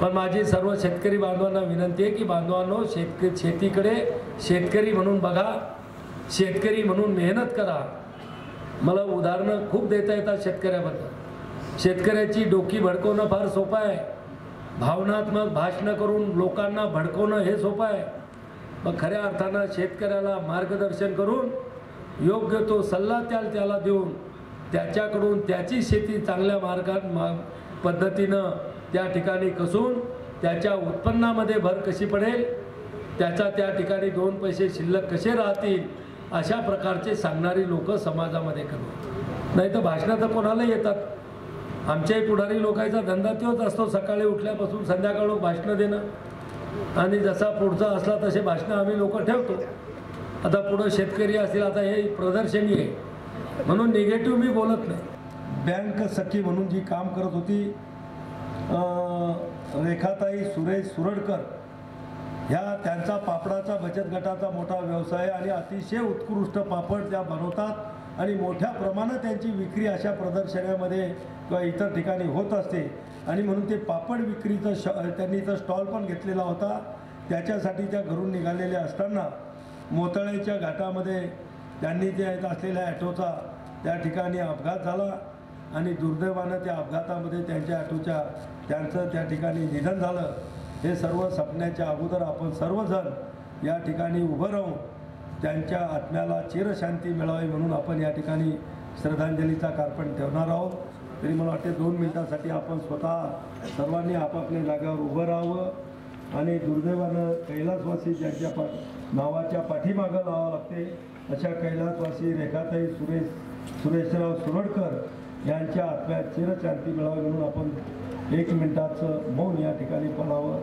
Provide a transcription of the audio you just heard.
पण माझी सर्व शेतकरी बांधवांना विनंती आहे की बांधवांनो, शेतीकडे शेतकरी म्हणून बघा, शेतकरी म्हणून मेहनत करा. मला उदाहरणं खूप देता येतात शेतकऱ्याबद्दल. शेतकऱ्याची डोकी भडकवणं फार सोपं आहे, भावनात्मक भाषणं करून लोकांना भडकवणं हे सोपं आहे. पण खऱ्या अर्थानं शेतकऱ्याला मार्गदर्शन करून योग्य तो सल्ला त्याला देऊन त्याच्याकडून त्याची शेती चांगल्या पद्धतीनं त्या ठिकाणी कसून त्याच्या उत्पन्नामध्ये भर कशी पडेल, त्याच्या त्या ठिकाणी 2 पैसे शिल्लक कसे राहतील, अशा प्रकारचे सांगणारी लोक समाजामध्ये करू. नाही तर भाषणं तर कोणाला येतात. आमच्याही पुढारी लोकांचा धंदा तोच असतो, सकाळी उठल्यापासून संध्याकाळ भाषणं देणं, आणि जसा पुढचा असला तसे भाषणं आम्ही लोक ठेवतो. आता पुढं शेतकरी असतील, आता हे प्रदर्शनी आहे म्हणून निगेटिव्ह मी बोलत नाही. बँक सखी म्हणून जी काम करत होती रेखाताई सुरेश सुरडकर, ह्या त्यांचा पापडाचा बचत गटाचा मोठा व्यवसाय आणि अतिशय उत्कृष्ट पापड त्या बनवतात आणि मोठ्या प्रमाणात त्यांची विक्री अशा प्रदर्शनामध्ये किंवा इतर ठिकाणी होत असते. आणि म्हणून ते पापड विक्रीचं त्यांनी इथं स्टॉल पण घेतलेला होता. त्याच्यासाठी त्या घरून निघालेल्या असताना मोताळ्याच्या घाटामध्ये त्यांनी ते येत असलेल्या ॲटोचा त्या ठिकाणी अपघात झाला आणि दुर्दैवानं त्या अपघातामध्ये त्यांच्या त्यांचं त्या ठिकाणी निधन झालं. हे सर्व सपन्याच्या अगोदर आपण सर्वजण या ठिकाणी उभं राहून त्यांच्या आत्म्याला चिरशांती मिळावी म्हणून आपण या ठिकाणी श्रद्धांजलीचा कार्यक्रम ठेवणार आहोत. तरी मला वाटते 2 मिनिटासाठी आपण स्वतः सर्वांनी आपापल्या जागेवर उभं राहावं आणि दुर्दैवानं कैलासवासी ज्यांच्या नावाच्या पाठीमागं लावावं लागते अशा कैलासवासी रेखाताई सुरेशराव सुरडकर यांच्या आत्म्यात चिरशांती मिळावी म्हणून आपण 1 मिनिटाचं मौन या ठिकाणी पाळावं.